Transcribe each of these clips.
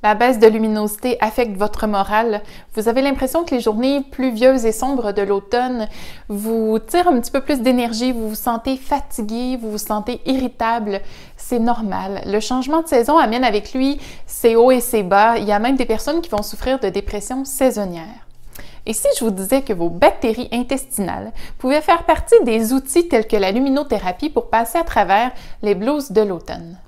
La baisse de luminosité affecte votre morale. Vous avez l'impression que les journées pluvieuses et sombres de l'automne vous tirent un petit peu plus d'énergie, vous vous sentez fatigué, vous vous sentez irritable. C'est normal. Le changement de saison amène avec lui ses hauts et ses bas. Il y a même des personnes qui vont souffrir de dépression saisonnière. Et si je vous disais que vos bactéries intestinales pouvaient faire partie des outils tels que la luminothérapie pour passer à travers les blues de l'automne?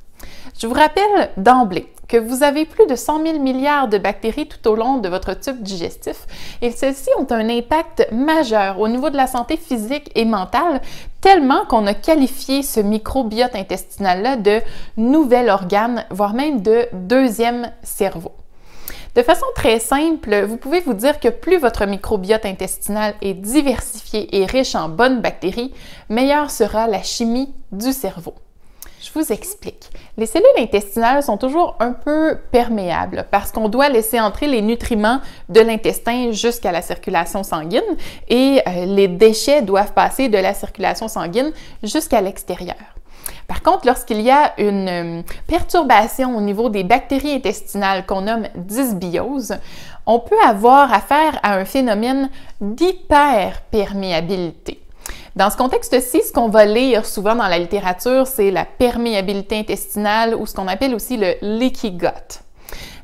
Je vous rappelle d'emblée que vous avez plus de 100 000 milliards de bactéries tout au long de votre tube digestif et celles-ci ont un impact majeur au niveau de la santé physique et mentale, tellement qu'on a qualifié ce microbiote intestinal-là de nouvel organe, voire même de deuxième cerveau. De façon très simple, vous pouvez vous dire que plus votre microbiote intestinal est diversifié et riche en bonnes bactéries, meilleure sera la chimie du cerveau. Je vous explique. Les cellules intestinales sont toujours un peu perméables parce qu'on doit laisser entrer les nutriments de l'intestin jusqu'à la circulation sanguine et les déchets doivent passer de la circulation sanguine jusqu'à l'extérieur. Par contre, lorsqu'il y a une perturbation au niveau des bactéries intestinales qu'on nomme dysbiose, on peut avoir affaire à un phénomène d'hyperperméabilité. Dans ce contexte-ci, ce qu'on va lire souvent dans la littérature, c'est la perméabilité intestinale ou ce qu'on appelle aussi le leaky gut.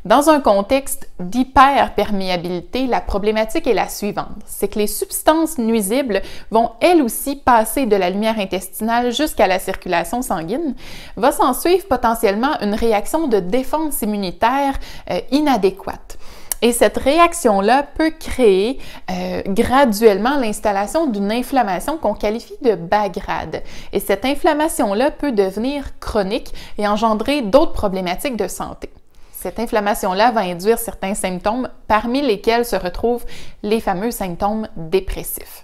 Dans un contexte d'hyperperméabilité, la problématique est la suivante, c'est que les substances nuisibles vont elles aussi passer de la lumière intestinale jusqu'à la circulation sanguine. Va s'en suivre potentiellement une réaction de défense immunitaire inadéquate. Et cette réaction-là peut créer graduellement l'installation d'une inflammation qu'on qualifie de bas grade. Et cette inflammation-là peut devenir chronique et engendrer d'autres problématiques de santé. Cette inflammation-là va induire certains symptômes, parmi lesquels se retrouvent les fameux symptômes dépressifs.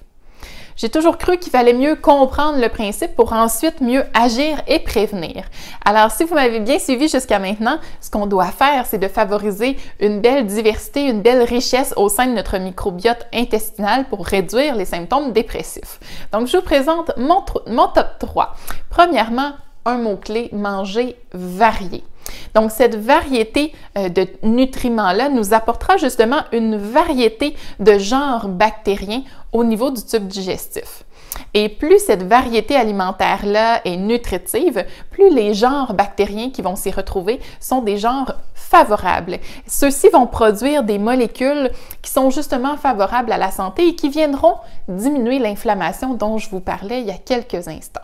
J'ai toujours cru qu'il fallait mieux comprendre le principe pour ensuite mieux agir et prévenir. Alors, si vous m'avez bien suivi jusqu'à maintenant, ce qu'on doit faire, c'est de favoriser une belle diversité, une belle richesse au sein de notre microbiote intestinal pour réduire les symptômes dépressifs. Donc, je vous présente mon top 3. Premièrement, un mot-clé, manger varié. Donc, cette variété de nutriments-là nous apportera justement une variété de genres bactériens au niveau du tube digestif. Et plus cette variété alimentaire-là est nutritive, plus les genres bactériens qui vont s'y retrouver sont des genres favorables. Ceux-ci vont produire des molécules qui sont justement favorables à la santé et qui viendront diminuer l'inflammation dont je vous parlais il y a quelques instants.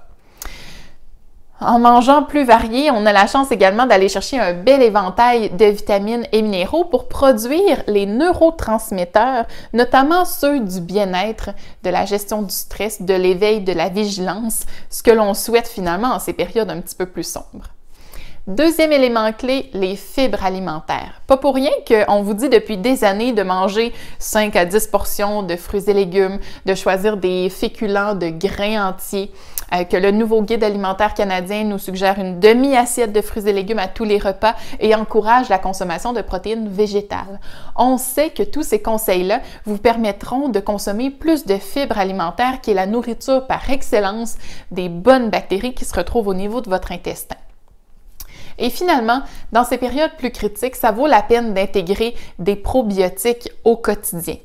En mangeant plus varié, on a la chance également d'aller chercher un bel éventail de vitamines et minéraux pour produire les neurotransmetteurs, notamment ceux du bien-être, de la gestion du stress, de l'éveil, de la vigilance, ce que l'on souhaite finalement en ces périodes un petit peu plus sombres. Deuxième élément clé, les fibres alimentaires. Pas pour rien qu'on vous dit depuis des années de manger 5 à 10 portions de fruits et légumes, de choisir des féculents de grains entiers, que le nouveau guide alimentaire canadien nous suggère une demi-assiette de fruits et légumes à tous les repas et encourage la consommation de protéines végétales. On sait que tous ces conseils-là vous permettront de consommer plus de fibres alimentaires qui est la nourriture par excellence des bonnes bactéries qui se retrouvent au niveau de votre intestin. Et finalement, dans ces périodes plus critiques, ça vaut la peine d'intégrer des probiotiques au quotidien.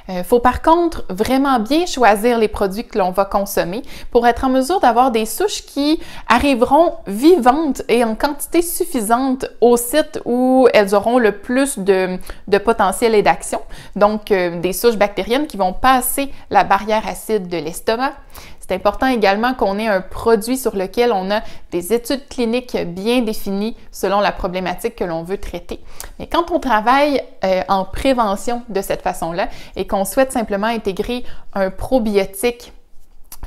Il faut par contre vraiment bien choisir les produits que l'on va consommer pour être en mesure d'avoir des souches qui arriveront vivantes et en quantité suffisante au site où elles auront le plus de potentiel et d'action. Donc, des souches bactériennes qui vont passer la barrière acide de l'estomac. C'est important également qu'on ait un produit sur lequel on a des études cliniques bien définies selon la problématique que l'on veut traiter. Mais quand on travaille en prévention de cette façon-là et qu'on souhaite simplement intégrer un probiotique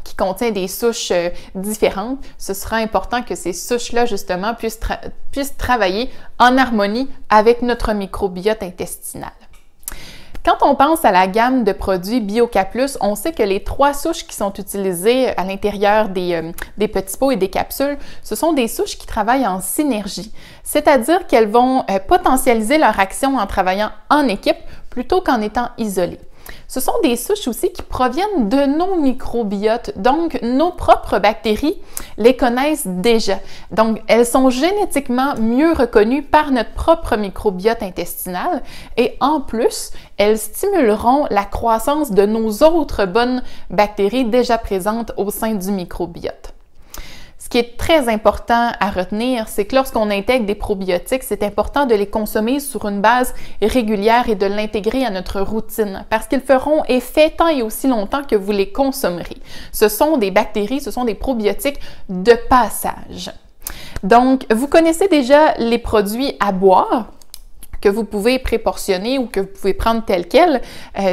qui contient des souches différentes, ce sera important que ces souches-là, justement, puissent travailler en harmonie avec notre microbiote intestinal. Quand on pense à la gamme de produits BioCA+, on sait que les 3 souches qui sont utilisées à l'intérieur des petits pots et des capsules, ce sont des souches qui travaillent en synergie, c'est-à-dire qu'elles vont potentialiser leur action en travaillant en équipe plutôt qu'en étant isolées. Ce sont des souches aussi qui proviennent de nos microbiotes, donc nos propres bactéries les connaissent déjà. Donc, elles sont génétiquement mieux reconnues par notre propre microbiote intestinal et en plus, elles stimuleront la croissance de nos autres bonnes bactéries déjà présentes au sein du microbiote. Ce qui est très important à retenir, c'est que lorsqu'on intègre des probiotiques, c'est important de les consommer sur une base régulière et de l'intégrer à notre routine parce qu'ils feront effet tant et aussi longtemps que vous les consommerez. Ce sont des bactéries, ce sont des probiotiques de passage. Donc, vous connaissez déjà les produits à boire que vous pouvez préportionner ou que vous pouvez prendre tel quel.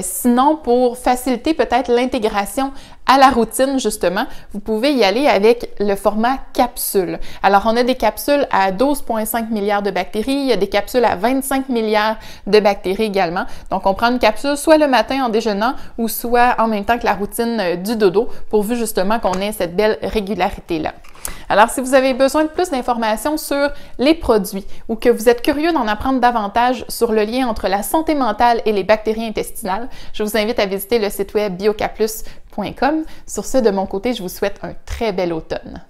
Sinon, pour faciliter peut-être l'intégration à la routine, justement, vous pouvez y aller avec le format capsule. Alors, on a des capsules à 12,5 milliards de bactéries, il y a des capsules à 25 milliards de bactéries également. Donc, on prend une capsule soit le matin en déjeunant ou soit en même temps que la routine du dodo, pourvu justement qu'on ait cette belle régularité-là. Alors, si vous avez besoin de plus d'informations sur les produits ou que vous êtes curieux d'en apprendre davantage sur le lien entre la santé mentale et les bactéries intestinales, je vous invite à visiter le site web biocaplus.com. Sur ce, de mon côté, je vous souhaite un très bel automne.